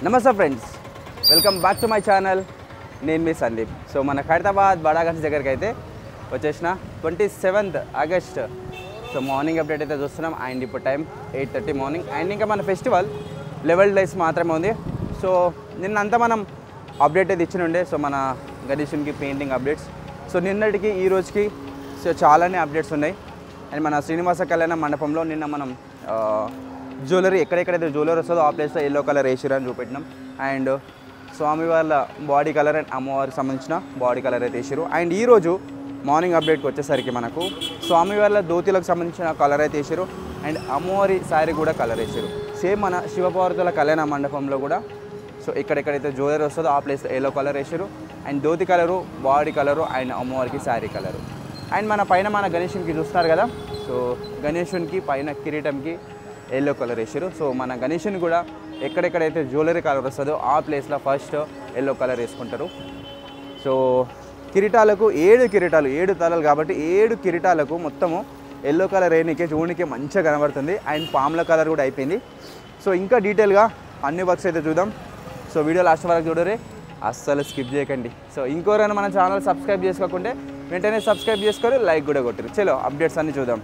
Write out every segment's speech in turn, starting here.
నమస్తే friends, welcome back to my channel. నేను మీ Sandeep. So మన ఖైరతాబాద్ బడాగంజ్ దగ్గరికి అయితే వచ్చేసిన 27th August. So morning update అయితే చూస్తున్నాం. అండ్ ఇప్పుడు టైం 8:30 మార్నింగ్. అండ్ ఇంకా మన ఫెస్టివల్ 11 days మాత్రమే ఉంది. సో నిన్నంతా మనం అప్డేట్ అయితే ఇచ్చినుండే. సో మన గణేశునికి పెయింటింగ్ అప్డేట్స్. సో నిన్నటికి ఈ రోజుకి సో చాలానే అప్డేట్స్ ఉన్నాయి. అండ్ మన శ్రీనివాస కళ్యాణ మండపంలో నిన్న మనం జ్యువెలరీ ఎక్కడెక్కడైతే జ్యువెలరీ వస్తుందో ఆ ప్లేస్లో ఎల్లో కలర్ వేసిరు అని చూపెట్టినాం. అండ్ స్వామి వాళ్ళ బాడీ కలర్ అండ్ అమ్మవారికి సంబంధించిన బాడీ కలర్ అయితే వేసారు. అండ్ ఈరోజు మార్నింగ్ అప్డేట్కి వచ్చేసరికి మనకు స్వామి వాళ్ళ ధోతిలకు సంబంధించిన కలర్ అయితే వేసారు. అండ్ అమ్మవారి శారీ కూడా కలర్ వేసారు. సేమ్ మన శివపార్వతుల కళ్యాణ మండపంలో కూడా సో ఎక్కడెక్కడైతే జ్యువెలరీ వస్తుందో ఆ ప్లేస్లో ఎల్లో కలర్ వేసారు. And dhoti colour, body colour, and అమ్మవారికి శారీ కలరు. అండ్ మన పైన మన గణేశునికి చూస్తున్నారు కదా. సో గణేశునికి పైన కిరీటంకి ఎల్లో కలర్ వేసారు. సో మన గణేశుని కూడా ఎక్కడెక్కడైతే జ్యువెలరీ కలర్ వస్తుందో ఆ ప్లేస్లో ఫస్ట్ ఎల్లో కలర్ వేసుకుంటారు. సో కిరీటాలకు 7 కిరీటాలు 7 తలలు కాబట్టి 7 కిరీటాలకు మొత్తము ఎల్లో కలర్ వేయనికే చూడనికే మంచిగా కనబడుతుంది. అండ్ పాముల కలర్ కూడా అయిపోయింది. సో ఇంకా డీటెయిల్గా అన్ని వర్క్స్ అయితే చూద్దాం. సో వీడియో లాస్ట్ వరకు చూడరే, అస్సలు స్కిప్ చేయకండి. సో ఇంకోరైనా మన ఛానల్ సబ్స్క్రైబ్ చేసుకోకుంటే వెంటనే సబ్స్క్రైబ్ చేసుకొని లైక్ కూడా కొట్టరు. చలో అప్డేట్స్ అన్నీ చూద్దాం.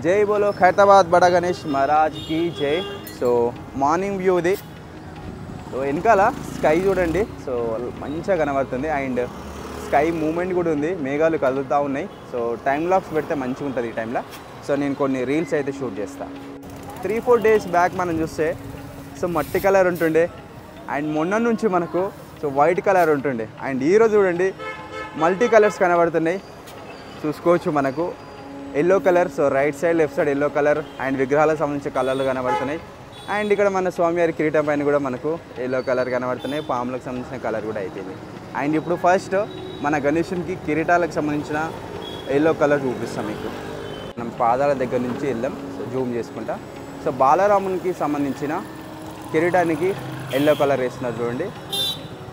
జై బోలో ఖైరతాబాద్ బడా గణేష్ మహారాజ్ కి జై. సో మార్నింగ్ వ్యూ ఇది. సో వెనకాల స్కై చూడండి. సో మంచిగా కనబడుతుంది. అండ్ స్కై మూమెంట్ కూడా ఉంది, మేఘాలు కదులుతూ ఉన్నాయి. సో టైం లాక్స్ పెడితే మంచిగా ఉంటుంది ఈ టైంలో. సో నేను కొన్ని రీల్స్ అయితే షూట్ చేస్తాను. 3-4 days బ్యాక్ మనం చూస్తే సో మట్టి కలర్ ఉంటుండే. అండ్ మొన్న నుంచి మనకు సో వైట్ కలర్ ఉంటుండే. అండ్ ఈరోజు చూడండి మల్టీ కలర్స్ కనబడుతున్నాయి. చూసుకోవచ్చు మనకు yellow colour. So right side left side yellow colour and విగ్రహాలకు సంబంధించిన కలర్లు కనబడుతున్నాయి. అండ్ ఇక్కడ మన స్వామివారి కిరీటం పైన కూడా మనకు ఎల్లో కలర్ కనబడుతున్నాయి. పాములకు సంబంధించిన కలర్ కూడా అయిపోయింది. అండ్ ఇప్పుడు ఫస్ట్ మన గణేశునికి కిరీటాలకు సంబంధించిన ఎల్లో కలర్ చూపిస్తాం మీకు. మనం పాదాల దగ్గర నుంచి వెళ్దాం. సో జూమ్ చేసుకుంటా. సో బాలరామునికి సంబంధించిన కిరీటానికి ఎల్లో కలర్ వేస్తున్నారు చూడండి.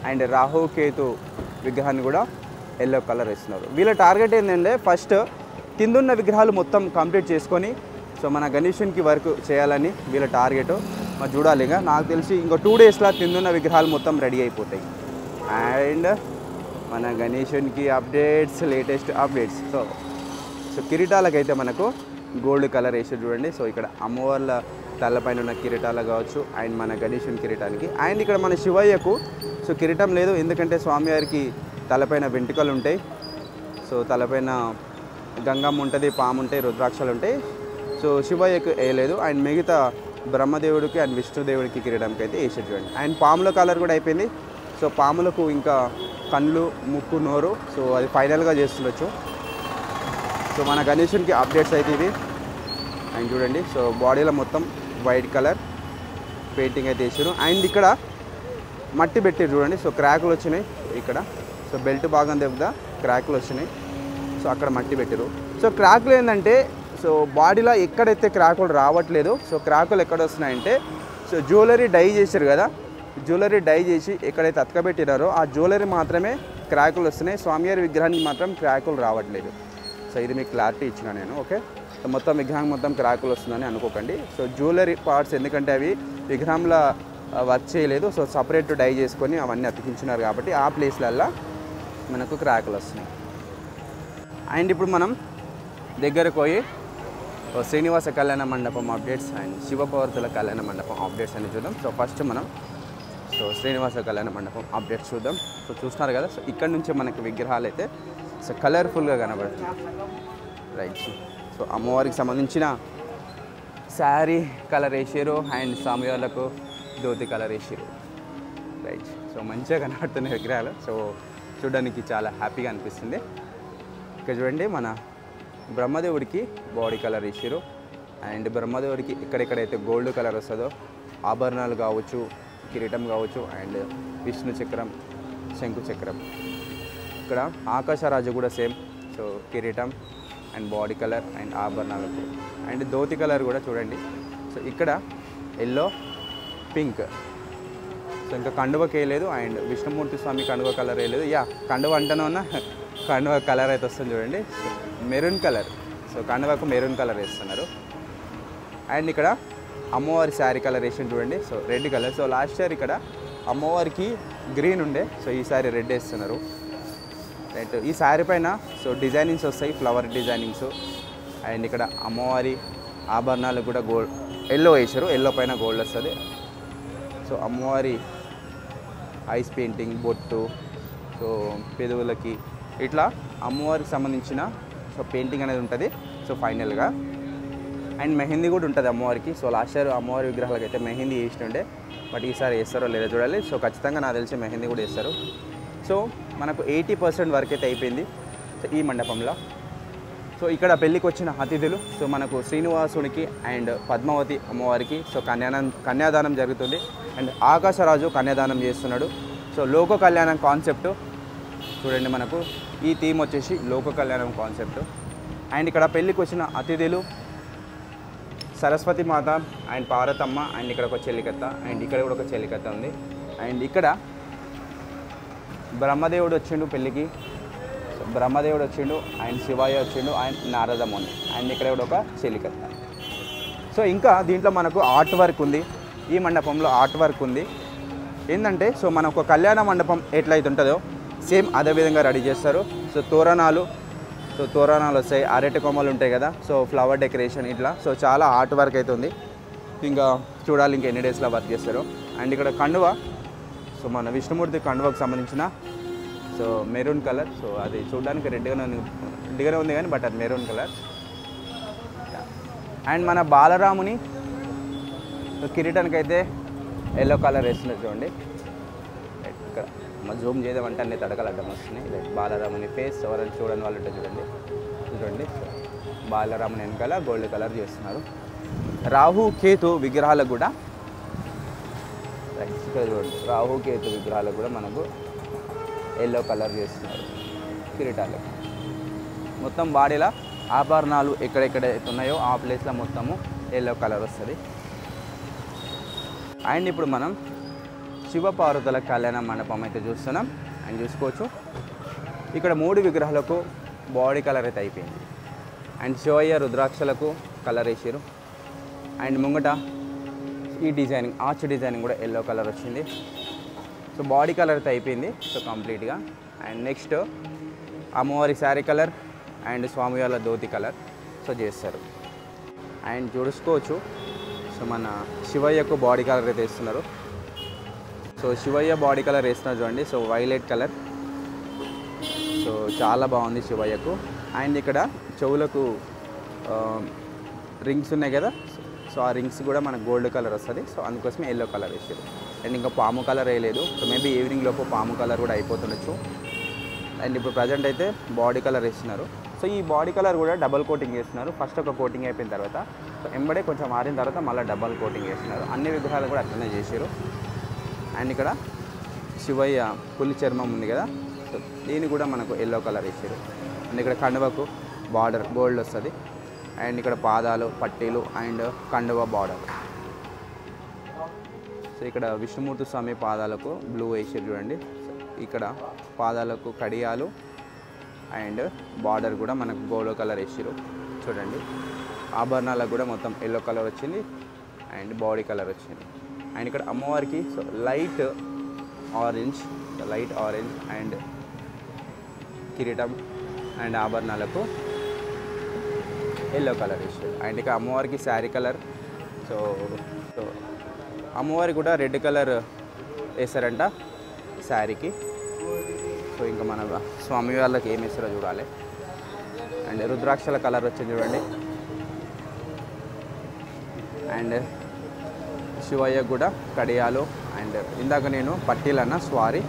అండ్ రాహుకేతు విగ్రహాన్ని కూడా ఎల్లో కలర్ వేస్తున్నారు. వీళ్ళ టార్గెట్ ఏంటంటే ఫస్ట్ కిందున్న విగ్రహాలు మొత్తం కంప్లీట్ చేసుకొని సో మన గణేశునికి వర్క్ చేయాలని వీళ్ళ టార్గెట్. మరి చూడాలి. ఇంకా నాకు తెలిసి ఇంకో 2 daysలో కిందున్న విగ్రహాలు మొత్తం రెడీ అయిపోతాయి. అండ్ మన గణేశునికి అప్డేట్స్, లేటెస్ట్ అప్డేట్స్. సో కిరీటాలకైతే మనకు గోల్డ్ కలర్ వేసి చూడండి. సో ఇక్కడ అమ్మవార్ల తలపైన ఉన్న కిరీటాలు కావచ్చు అండ్ మన గణేశుని కిరీటానికి. అండ్ ఇక్కడ మన శివయ్యకు సో కిరీటం లేదు, ఎందుకంటే స్వామివారికి తలపైన వెంట్రుకలు ఉంటాయి. సో తలపైన గంగమ్మ ఉంటుంది, పాము ఉంటాయి, రుద్రాక్షలు ఉంటాయి. సో శివయ్యకు వేయలేదు. అండ్ మిగతా బ్రహ్మదేవుడికి అండ్ విష్ణుదేవుడికి కిరీటంకి అయితే వేసి చూడండి. అండ్ పాముల కలర్ కూడా అయిపోయింది. సో పాములకు ఇంకా కళ్ళు, ముక్కు, నోరు సో అది ఫైనల్గా చేస్తుండొచ్చు. సో మన గణేశునికి అప్డేట్స్ అయితే ఇది. అండ్ చూడండి సో బాడీలో మొత్తం వైట్ కలర్ పెయింటింగ్ అయితే వేసారు. అండ్ ఇక్కడ మట్టి పెట్టారు చూడండి. సో క్రాకులు వచ్చినాయి ఇక్కడ. సో బెల్ట్ భాగం దగ్గర క్రాకులు వచ్చినాయి. సో అక్కడ మట్టి పెట్టారు. సో క్రాకులు ఏంటంటే సో బాడీలో ఎక్కడైతే క్రాకులు రావట్లేదు. సో క్రాకులు ఎక్కడ వస్తున్నాయంటే సో జ్యువెలరీ డై చేశారు కదా, జ్యువెలరీ డై చేసి ఎక్కడైతే అతకబెట్టినారో ఆ జ్యువెలరీ మాత్రమే క్రాకులు వస్తున్నాయి. స్వామివారి విగ్రహానికి మాత్రం క్రాకులు రావట్లేదు. సో ఇది మీకు క్లారిటీ ఇచ్చిన నేను. ఓకే, సో మొత్తం విగ్రహం మొత్తం క్రాకులు వస్తుందని అనుకోకండి. సో జ్యువెలరీ పార్ట్స్ ఎందుకంటే అవి విగ్రహంలో వర్క్ చేయలేదు. సో సపరేట్ డై చేసుకొని అవన్నీ అతికించినారు కాబట్టి ఆ ప్లేస్లల్లో మనకు క్రాకులు వస్తున్నాయి. అండ్ ఇప్పుడు మనం దగ్గరకు పోయి శ్రీనివాస కళ్యాణ మండపం అప్డేట్స్ అండ్ శివపార్వతుల కళ్యాణ మండపం అప్డేట్స్ అని చూద్దాం. సో ఫస్ట్ మనం సో శ్రీనివాస కళ్యాణ మండపం అప్డేట్స్ చూద్దాం. సో చూస్తున్నారు కదా. సో ఇక్కడ నుంచి మనకి విగ్రహాలు అయితే సో కలర్ఫుల్గా కనబడుతుంది. రైట్. సో అమ్మవారికి సంబంధించిన శారీ కలర్ వేసారు అండ్ స్వామివార్లకు ధోతి కలర్ వేసారు. రైట్. సో మంచిగా కనబడుతున్నాయి విగ్రహాలు. సో చూడడానికి చాలా హ్యాపీగా అనిపిస్తుంది. ఇక్కడ చూడండి మన బ్రహ్మదేవుడికి బాడీ కలర్ వేసారు. అండ్ బ్రహ్మదేవుడికి ఎక్కడెక్కడైతే గోల్డ్ కలర్ వస్తుందో ఆభరణాలు కావచ్చు, కిరీటం కావచ్చు అండ్ విష్ణు చక్రం, శంకు చక్రం. ఇక్కడ ఆకాశరాజు కూడా సేమ్. సో కిరీటం అండ్ బాడీ కలర్ అండ్ ఆభరణాలకు అండ్ ధోతి కలర్ కూడా చూడండి. సో ఇక్కడ ఎల్లో, పింక్. సో ఇంకా కండువకి వేయలేదు. అండ్ విష్ణుమూర్తి స్వామి కండువ కలర్ వేయలేదు. యా కండువ అంటేనే ఉన్న కండువ కలర్ అయితే వస్తుంది చూడండి. Maroon colour. సో కండువకు మెరూన్ కలర్ వేస్తున్నారు. అండ్ ఇక్కడ అమ్మవారి శారీ కలర్ వేసి చూడండి. So red colour. So last year ఇక్కడ అమ్మవారికి గ్రీన్ ఉండే, సో ఈసారి రెడ్ వేస్తున్నారు. రైట్, ఈ శారీ పైన సో డిజైనింగ్స్ వస్తాయి, ఫ్లవర్ డిజైనింగ్స్. అండ్ ఇక్కడ అమ్మవారి ఆభరణాలు కూడా గోల్డ్ ఎల్లో వేసారు, ఎల్లో పైన గోల్డ్ వస్తుంది. సో అమ్మవారి ఐస్ పెయింటింగ్, బొట్టు, సో పెదవులకి ఇట్లా అమ్మవారికి సంబంధించిన సో పెయింటింగ్ అనేది ఉంటుంది. సో ఫైనల్గా అండ్ మెహందీ కూడా ఉంటుంది అమ్మవారికి. సో లాస్ట్ ఇయర్ అమ్మవారి విగ్రహాలకు అయితే మెహందీ వేస్తుండే, బట్ ఈసారి వేస్తారో లేదో చూడాలి. సో ఖచ్చితంగా నాకు తెలిసి మెహందీ కూడా వేస్తారు. సో మనకు 80% వరకు అయితే అయిపోయింది సో ఈ మండపంలో. సో ఇక్కడ పెళ్ళికి వచ్చిన అతిథులు సో మనకు శ్రీనివాసునికి అండ్ పద్మావతి అమ్మవారికి సో కన్యాదానం జరుగుతుంది. అండ్ ఆకాశరాజు కన్యాదానం చేస్తున్నాడు. సో లోక కళ్యాణం కాన్సెప్ట్ చూడండి, మనకు ఈ థీమ్ వచ్చేసి లోక కళ్యాణం కాన్సెప్ట్. అండ్ ఇక్కడ పెళ్ళికి వచ్చిన అతిథులు సరస్వతి మాత అండ్ పార్వతమ్మ, అండ్ ఇక్కడ ఒక చెల్లికత్త, అండ్ ఇక్కడ కూడా ఒక చెల్లికత్త ఉంది. అండ్ ఇక్కడ బ్రహ్మదేవుడు వచ్చిండు పెళ్ళికి, బ్రహ్మదేవుడు వచ్చిండు, అండ్ శివయ్య వచ్చిండు, అండ్ నారదముని, అండ్ ఇక్కడ కూడా ఒక చెల్లికత్త. సో ఇంకా దీంట్లో మనకు ఆర్ట్ వర్క్ ఉంది, ఈ మండపంలో ఆర్ట్ వర్క్ ఉంది. ఏంటంటే సో మనకు ఒక కళ్యాణ మండపం ఎట్లయితే ఉంటుందో సేమ్ అదే విధంగా రెడీ చేస్తారు. సో తోరణాలు వస్తాయి, అరటి కొమ్మలు ఉంటాయి కదా, సో ఫ్లవర్ డెకరేషన్ ఇట్లా. సో చాలా ఆర్ట్ వర్క్ అయితే ఉంది. ఇంకా చూడాలి ఇంకా ఎన్ని డేస్లో వర్క్ చేస్తారు. అండ్ ఇక్కడ కండువ, సో మన విష్ణుమూర్తి కండువకు సంబంధించిన సో మెరూన్ కలర్. సో అది చూడడానికి రెడ్గానే ఉంది కానీ బట్ అది మెరూన్ కలర్. అండ్ మన బాలరాముని కిరీటానికి అయితే ఎల్లో కలర్ వేస్తున్నారు చూడండి. ఇక్కడ జూమ్ చేద్దామంటే అన్ని తడకలు అడ్డం వస్తున్నాయి. బాలరాముని ఫేస్ ఎవరైనా చూడని వాళ్ళు ఉంటే చూడండి. బాలరాముని వెనకాల గోల్డ్ కలర్ చేస్తున్నారు. రాహు కేతు విగ్రహాలకు కూడా ఇక్కడ చూడండి, రాహు కేతు విగ్రహాలకు కూడా మనకు ఎల్లో కలర్ చేస్తున్నారు కిరీటాలు. మొత్తం బాడీలో ఆభరణాలు ఎక్కడెక్కడైతే ఉన్నాయో ఆ ప్లేస్లో మొత్తము ఎల్లో కలర్ వస్తుంది. అండ్ ఇప్పుడు మనం శివపార్వతుల కళ్యాణ మండపం అయితే చూస్తున్నాం. అండ్ చూసుకోవచ్చు ఇక్కడ 3 విగ్రహాలకు బాడీ కలర్ అయితే అయిపోయింది. అండ్ శివయ్య రుద్రాక్షలకు కలర్ వేసారు. అండ్ ముంగట ఈ డిజైనింగ్ ఆర్చ్ డిజైనింగ్ కూడా ఎల్లో కలర్ వచ్చింది. సో బాడీ కలర్ అయితే అయిపోయింది సో కంప్లీట్గా. అండ్ నెక్స్ట్ అమ్మవారి శారీ కలర్ అండ్ స్వామివారి ధోతి కలర్ సో చేస్తారు. అండ్ చూసుకోవచ్చు సో మన శివయ్యకు బాడీ కలర్ అయితే వేస్తున్నారు. సో శివయ్య బాడీ కలర్ వేస్తున్నారు చూడండి. సో వైలెట్ కలర్, సో చాలా బాగుంది శివయ్యకు. అండ్ ఇక్కడ చెవులకు రింగ్స్ ఉన్నాయి కదా, సో ఆ రింగ్స్ కూడా మనకు గోల్డ్ కలర్ వస్తుంది. సో అందుకోసమే ఎల్లో కలర్ వేసారు. అండ్ ఇంకా పాము కలర్ వేయలేదు. సో మేబీ ఈవినింగ్ లోపు పాము కలర్ కూడా అయిపోతుండొచ్చు. అండ్ ఇప్పుడు ప్రజెంట్ అయితే బాడీ కలర్ వేస్తున్నారు. సో ఈ బాడీ కలర్ కూడా డబల్ కోటింగ్ వేస్తున్నారు. ఫస్ట్ ఒక కోటింగ్ అయిపోయిన తర్వాత సో ఎంబడే కొంచెం మారిన తర్వాత మళ్ళీ డబల్ కోటింగ్ వేస్తున్నారు. అన్ని విగ్రహాలు కూడా అట్లనే చేశారు. అండ్ ఇక్కడ శివయ్య పులి చర్మం ఉంది కదా, సో దీన్ని కూడా మనకు ఎల్లో కలర్ వేసారు. అండ్ ఇక్కడ కండువకు బార్డర్ గోల్డ్ వస్తుంది. అండ్ ఇక్కడ పాదాలు పట్టీలు అండ్ కండువ బార్డర్. సో ఇక్కడ విష్ణుమూర్తి స్వామి పాదాలకు బ్లూ వేసారు చూడండి. ఇక్కడ పాదాలకు కడియాలు అండ్ బార్డర్ కూడా మనకు గోల్డ్ కలర్ వేసారు చూడండి. ఆభరణాలకు కూడా మొత్తం ఎల్లో కలర్ వచ్చింది అండ్ బాడీ కలర్ వచ్చింది. అండ్ ఇక్కడ అమ్మవారికి సో లైట్ ఆరెంజ్ అండ్ కిరీటం అండ్ ఆభరణాలకు ఎల్లో కలర్ వేసారు. అండ్ ఇక అమ్మవారికి శారీ కలర్, సో అమ్మవారికి కూడా రెడ్ కలర్ వేస్తారంట శారీకి. సో ఇంకా మన స్వామి వాళ్ళకి ఏం వేస్తారో చూడాలి. అండ్ రుద్రాక్షల కలర్ వచ్చింది చూడండి. అండ్ శివయ్య కూడా కడియాలు అండ్ ఇందాక నేను పట్టీలన్న స్వారీ,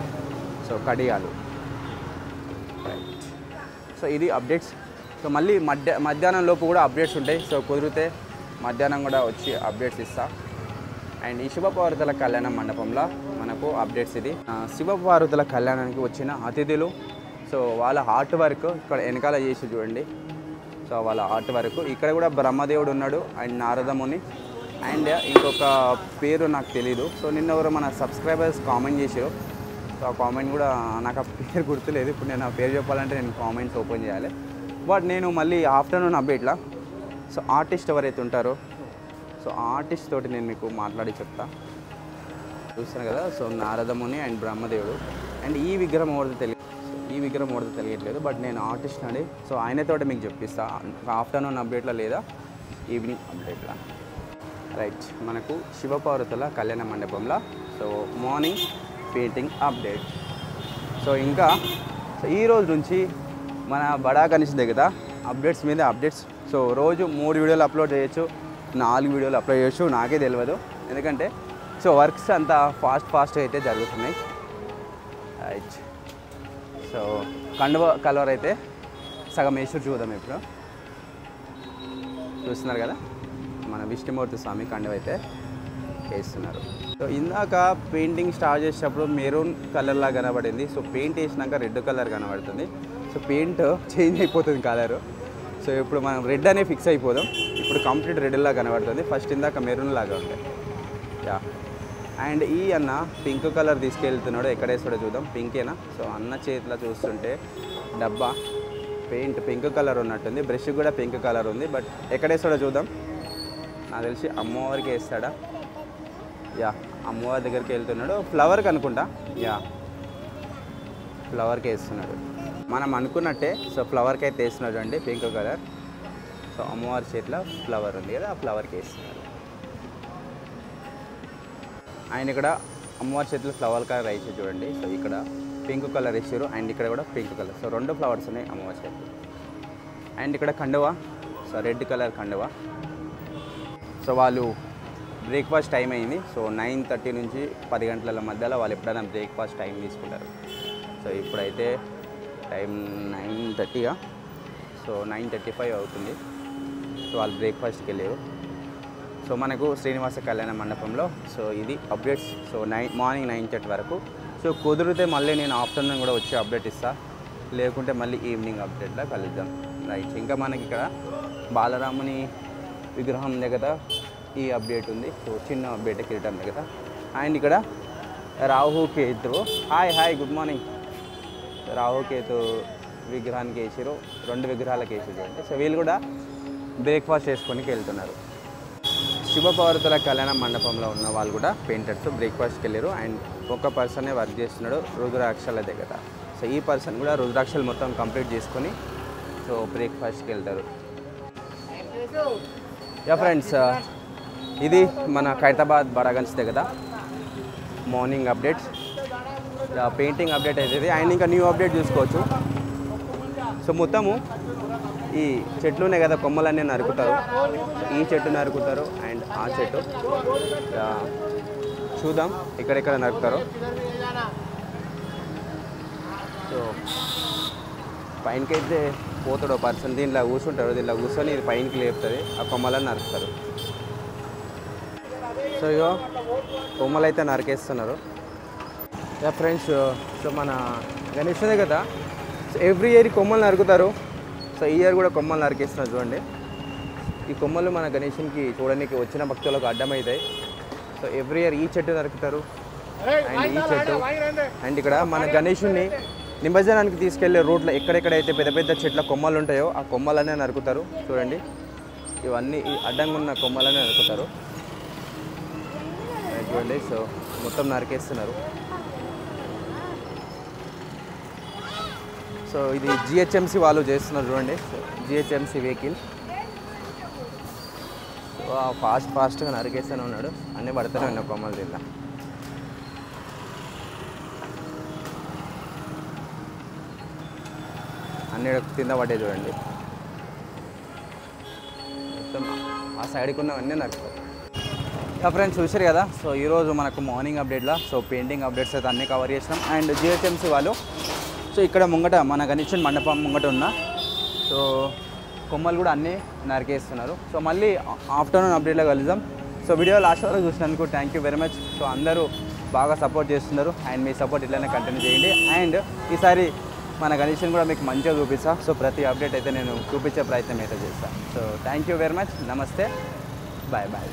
సో కడియాలు. సో ఇది అప్డేట్స్. సో మళ్ళీ మధ్యాహ్నం లోపు కూడా అప్డేట్స్ ఉంటాయి. సో కుదిరితే మధ్యాహ్నం కూడా వచ్చి అప్డేట్స్ ఇస్తా. అండ్ ఈ శివపార్వతుల కళ్యాణ మండపంలో మనకు అప్డేట్స్ ఇది. శివపార్వతుల కళ్యాణానికి వచ్చిన అతిథులు సో వాళ్ళ ఆర్ట్ వర్క్ ఇక్కడ వెనకాల చేసి చూడండి. సో వాళ్ళ ఆర్ట్ వర్క్ ఇక్కడ కూడా బ్రహ్మదేవుడు ఉన్నాడు అండ్ నారదముని అండ్ ఇంకొక పేరు నాకు తెలీదు. సో నిన్న ఎవరు మన సబ్స్క్రైబర్స్ కామెంట్ చేశారు. సో ఆ కామెంట్ కూడా నాకు ఆ పేరు గుర్తులేదు. ఇప్పుడు నేను ఆ పేరు చెప్పాలంటే నేను కామెంట్స్ ఓపెన్ చేయాలి. బట్ నేను మళ్ళీ ఆఫ్టర్నూన్ అప్డేట్లా సో ఆర్టిస్ట్ ఎవరైతే ఉంటారో సో ఆర్టిస్ట్ తోటి నేను మీకు మాట్లాడి చెప్తా. చూస్తాను కదా, సో నారదముని అండ్ బ్రహ్మదేవుడు అండ్ ఈ విగ్రహం ఎవరిదో తెలియట్లేదు, బట్ నేను ఆర్టిస్ట్ అండి. సో ఆయనతోటి మీకు చెప్పిస్తా ఆఫ్టర్నూన్ అప్డేట్లో లేదా ఈవినింగ్ అప్డేట్లో. రైట్, మనకు శివపార్వతుల కళ్యాణ మండపంలో so morning painting update. So ఇంకా ఈ రోజు నుంచి మన బడా గణేష్ దగ్గర అప్డేట్స్ మీద అప్డేట్స్. సో రోజు 3 వీడియోలు అప్లోడ్ చేయొచ్చు, 4 వీడియోలు అప్లోడ్ చేయొచ్చు, నాకే తెలియదు. ఎందుకంటే సో వర్క్స్ అంతా ఫాస్ట్ అయితే జరుగుతున్నాయి. రైట్, సో కండువ కలర్ అయితే సగం వేసి చూద్దాం. ఇప్పుడు చూస్తున్నారు కదా, మన విష్ణుమూర్తి స్వామి కండువ అయితే వేస్తున్నారు. సో ఇందాక పెయింటింగ్ స్టార్ట్ చేసేటప్పుడు మెరూన్ కలర్లా కనబడింది. సో పెయింట్ వేసినాక రెడ్ కలర్ కనబడుతుంది. సో పెయింట్ చేంజ్ అయిపోతుంది కలరు. సో ఇప్పుడు మనం రెడ్ అనే ఫిక్స్ అయిపోదాం. ఇప్పుడు కంప్లీట్ రెడ్లా కనబడుతుంది. ఫస్ట్ ఇందాక మెరూన్ లాగా ఉంటాయి. యా, అండ్ ఈ అన్న పింక్ కలర్ తీసుకెళ్తున్నాడు. ఎక్కడ వేస్తాడో చూద్దాం. పింకేనా? సో అన్న చేతిలో చూస్తుంటే డబ్బా పెయింట్ పింక్ కలర్ ఉన్నట్టుంది. బ్రష్ కూడా పింక్ కలర్ ఉంది. బట్ ఎక్కడ వేస్తాడో చూద్దాం. నాకు తెలిసి అమ్మవారికి వేస్తాడా? యా, అమ్మవారి దగ్గరికి వెళ్తున్నాడు. ఫ్లవర్కి అనుకుంటా. యా, ఫ్లవర్కి వేస్తున్నాడు. మనం అనుకున్నట్టే సో ఫ్లవర్కి అయితే వేస్తున్నాడు అండి, పింక్ కలర్. సో అమ్మవారి చేతిలో ఫ్లవర్ ఉంది కదా, ఆ ఫ్లవర్కి వేస్తున్నాడు. ఆయన ఇక్కడ అమ్మవారి చేతిలో ఫ్లవర్ కలర్ వేసి చూడండి. సో ఇక్కడ పింక్ కలర్ వేసారు అండ్ ఇక్కడ కూడా పింక్ కలర్. సో 2 ఫ్లవర్స్ ఉన్నాయి అమ్మవారి చేతిలో. అండ్ ఇక్కడ కండువ, సో రెడ్ కలర్ కండువ. సో వాళ్ళు బ్రేక్ఫాస్ట్ టైం అయింది. సో 9:30 నుంచి 10 గంటల మధ్యలో వాళ్ళు ఎప్పుడైనా బ్రేక్ఫాస్ట్ టైం తీసుకుంటారు. సో ఇప్పుడైతే టైం 9:30గా, సో 9:35 అవుతుంది. సో వాళ్ళు బ్రేక్ఫాస్ట్కి వెళ్ళారు. సో మనకు శ్రీనివాస కళ్యాణ మండపంలో సో ఇది అప్డేట్స్. సో మార్నింగ్ 9:30 వరకు. సో కుదిరితే మళ్ళీ నేను ఆఫ్టర్నూన్ కూడా వచ్చి అప్డేట్ ఇస్తాను, లేకుంటే మళ్ళీ ఈవినింగ్ అప్డేట్లో కలుద్దాం. రైట్, ఇంకా మనకి ఇక్కడ బాలరాముని విగ్రహం దగ్గర ఈ అప్డేట్ ఉంది. సో చిన్న అప్డేట్ కిరీటం దగ్గర. అండ్ ఇక్కడ Rahu Ketu, hi good morning. Rahu Ketu విగ్రహానికి వేసారు, 2 విగ్రహాలకు వేసారు చూడండి. సో వీళ్ళు కూడా బ్రేక్ఫాస్ట్ చేసుకొని వెళ్తున్నారు. శివపార్వతుల కళ్యాణ మండపంలో ఉన్న వాళ్ళు కూడా పెయింటర్స్ బ్రేక్ఫాస్ట్కి వెళ్ళారు. అండ్ ఒక పర్సనే వర్క్ చేస్తున్నాడు రుద్రాక్షల దగ్గర. సో ఈ పర్సన్ కూడా రుద్రాక్షలు మొత్తం కంప్లీట్ చేసుకొని సో బ్రేక్ఫాస్ట్కి వెళ్తారు. యా ఫ్రెండ్స్, ఇది మన ఖైరతాబాద్ బడాగంజ్ దగ్గర మార్నింగ్ అప్డేట్స్. పెయింటింగ్ అప్డేట్ అవుతుంది. అండ్ ఇంకా న్యూ అప్డేట్ చూసుకోవచ్చు. సో మొత్తము ఈ చెట్లు ఉన్నాయి కదా, కొమ్మలన్నీ నరుకుతారు. ఈ చెట్టు నరుకుతారు అండ్ ఆ చెట్టు. చూద్దాం ఎక్కడెక్కడ నరుకుతారో. సో పైనకైతే పోతాడు పర్సన్, దీంట్లో కూర్చుంటాడు. దీంట్లో కూర్చొని ఇది పైనకి లేపుతుంది, ఆ కొమ్మలను నరుకుతారు. సో ఇగో కొమ్మలు అయితే నరికేస్తున్నారు. యా ఫ్రెండ్స్, సో మన గణేష్ కదా, సో ఎవ్రీ ఇయర్ కొమ్మలు నరుకుతారు. సో ఈ ఇయర్ కూడా కొమ్మలు నరికేస్తున్నారు చూడండి. ఈ కొమ్మలు మన గణేషునికి చూడడానికి వచ్చిన భక్తులకు అడ్డమవుతాయి. సో ఎవ్రీ ఇయర్ ఈ చెట్టు నరుకుతారు అండ్ ఈ చెట్టు. అండ్ ఇక్కడ మన గణేషుని నిమజ్జనానికి తీసుకెళ్లే రోడ్లో ఎక్కడెక్కడైతే పెద్ద పెద్ద చెట్ల కొమ్మలు ఉంటాయో ఆ కొమ్మలనే నరుకుతారు చూడండి. ఇవన్నీ ఈ అడ్డంగా ఉన్న కొమ్మలనే నరుకుతారు చూడండి. సో మొత్తం నరికేస్తున్నారు. సో ఇది జిహెచ్ఎంసీ వాళ్ళు చేస్తున్నారు చూడండి. GHMC vehicle. సో ఫాస్ట్గా నరికేస్తూనే ఉన్నాడు. అన్నీ పడుతూనే ఉన్నాయి కొమ్మలు దీంట్లో. అన్నీ కింద పడ్డాయి చూడండి. మొత్తం ఆ సైడ్కి ఉన్నవన్నీ నరుకుతారు. ఫ్రెండ్స్ చూసారు కదా. సో ఈరోజు మనకు మార్నింగ్ అప్డేట్లో సో పెయింటింగ్ అప్డేట్స్ అయితే అన్నీ కవర్ చేసినాం. అండ్ జిహెచ్ఎంసీ వాళ్ళు సో ఇక్కడ ముంగట మన గణేష్ మండపం ముంగట ఉన్న సో కొమ్మలు కూడా అన్నీ నరికేస్తున్నారు. సో మళ్ళీ ఆఫ్టర్నూన్ అప్డేట్లో కలుద్దాం. సో వీడియో లాస్ట్ వరకు చూసినందుకు thank you very much. So అందరూ బాగా సపోర్ట్ చేస్తున్నారు అండ్ మీ సపోర్ట్ ఇట్లానే కంటిన్యూ చేయండి. అండ్ ఈసారి మన గణేష్ని కూడా మీకు మంచిగా చూపిస్తాను. సో ప్రతి అప్డేట్ అయితే నేను చూపించే ప్రయత్నం అయితే చేస్తాను. So thank you very much. నమస్తే, బాయ్ బాయ్.